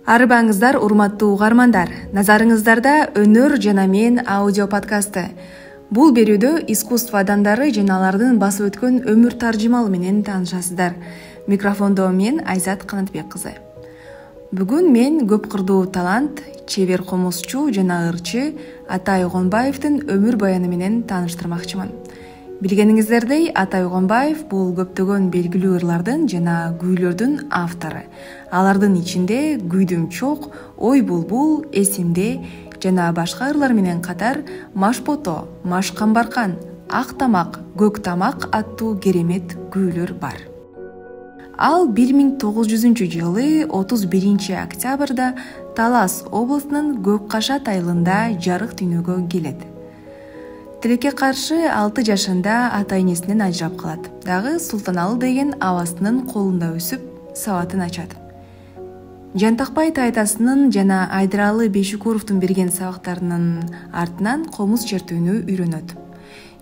Арыбаңыздар, урматтуу угармандар. Назарыңыздарда өнөр жана мен аудио подкасты. Бул берүүдө искусство адамдары жана алардын басып өткөн өмүр таржымалы менен таанышасыздар. Микрофондо мен Айзат Канатбек кызы. Бүгүн мен көп кырдуу талант, чебер комузчу жана ырчы Атай Огонбаевдин өмүр баяны менен тааныштырмакчымын. Билгениңиздердей, Атай Огонбаев бул көптөгөн белгилүү ырлардын жана күүлөрдүн автору. Алардын ичинде Күйдүм чок, Ой булбул, Эсимде жана башка ырлар менен катар Машпото, Машкамбаркан, Ак тамак, Көк тамак аттуу керемет күүлөр бар. Ал 1900-жылы 31 октябрда Талас облусунун Көк Кашат айылында жарык дүйнөгө келет. Тилекке каршы 6 жашында ата-энесинен ажырап калат. Дагы Султаналы деген абасынын колунда өсүп, сабатын ачат. Жантакбай тайтасынын жана Айдыралы Бейшикуровдун берген сабактарынын артынан комуз чертүүнү үйрөнөт.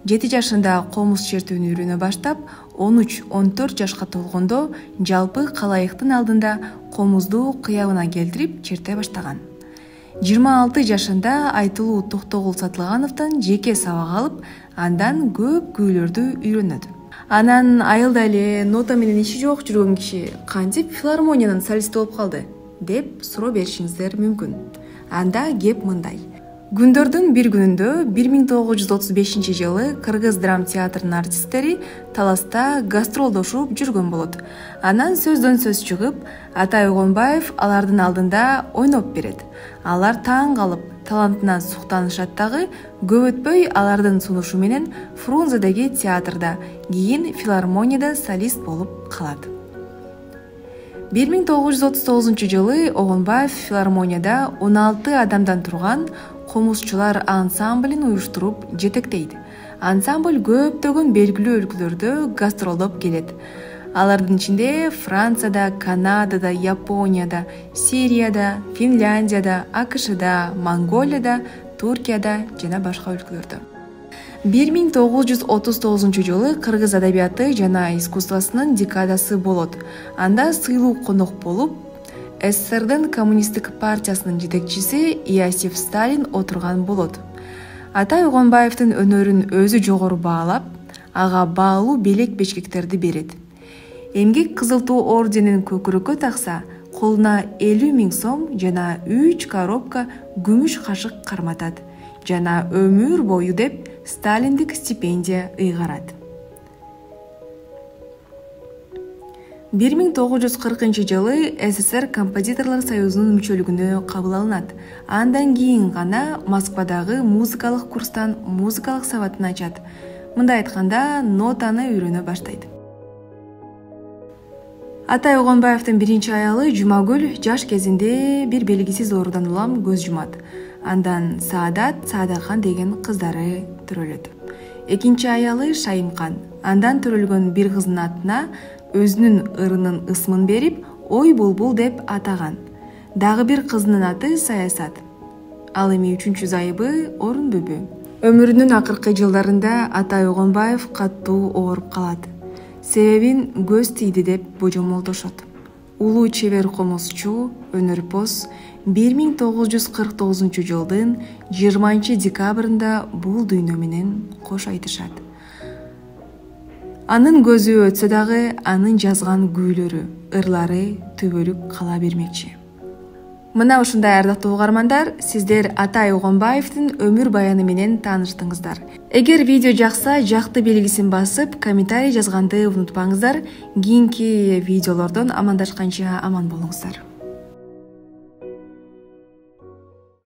7 жашында комуз чертүүнү үйрөнө баштап, 13-14 жашка толгондо жалпы калайыктын алдында комузду кыябына келтирип черте баштаган. 26 жашында Айтылуу Токтогул Сатылгановдон жеке сабак алып, андан көп күүлөрдү үйрөнөт. Анан айылда эле нота менен иши жок жүргөн киши кантип филармониянын солисти болуп калды деп суроо беришиңиздер мүмкүн. Анда кеп мындай. Күндөрдүн бир күнүндө 1935-жылы Кыргыз драм театрынын артисттери Таласта гастролдошуп жүргөн болот. Анан сөздөн сөз чыгып, Атай Огонбаев алардын алдында ойноп берет. Алар таң калып, талантына суктанышат дагы, көп өтпөй алардын сунушу менен Фрунзедеги театрда, кийин филармонияда солист болуп калат. 1939-жылы Огонбаев филармонияда 16 адамдан турган комузчулар ансамблин уюштуруп жетектейт. Ансамбль көптөгөн белгилүү өлкөлөрдө гастролдоп келет. Алардын ичинде Францияда, Канадада, Японияда, Сирияда, Финляндияда, АКШда, Монголияда, Туркияда жана башка өлкөлөрдө. 1939-жылы Кыргыз адабияты жана искусствосунун декадасы болот. Анда сыйлуу конок болуп, СССРдын коммунисттик партиясынын жетекчиси Иосиф Сталин отурган болот. Атай Огонбаевдин өнөрүн өзү жогору баалап, ага баалуу белек-бечкектерди берет. Эмгек Кызыл Туу орденин көкүрөккө такса, колуна 50 000 сом жана 3 коробка күмүш кашык карматат. Жана өмүр бою деп Сталиндик стипендия ыйгарат. 1940-жылы СССР композиторлор союзунун мүчөлүгүнө кабыл алынат. Андан кийин гана Москвадагы музыкалык курстан музыкалык сабатын ачат. Мындай айтканда, нотаны үйрөнө баштайт. Атай Огонбаевдин биринчи аялы Жумагүл жаш кезинде бир белгисиз оорудан улам көз жумат. Андан Саадат, Садахан деген кыздары төрөлөт. Экинчи аялы Шайымкан. Андан төрөлгөн бир кыздын атына өзүнүн ырынын ысмын берип, Ой булбул деп атаган. Дагы бир кызынын аты Саясат. Ал эми үчүнчү зайыбы Орунбүбү. Өмүрүнүн акыркы жылдарында Атай Огонбаев катуу ооруп калат. Себебин көз тийди деп божомолдошот. Улуу чебер комузчу, өнөрпоз 1949-жылдын 20-декабрында бул дүйнө менен кош айтышат. Анын көзү өтсө дагы анын жазган күүлөрү, ырлары түбөлүк кала бермекчи. Мына ушундай ардактуу угармандар, сиздер Атай Огонбаевдин өмүр баяны менен тааныштыңыздар. Эгер видео жакса, жакты белгисин басып, комментарий жазганды унутпаңыздар. Кийинки видеолордон амандашканча аман болуңуздар.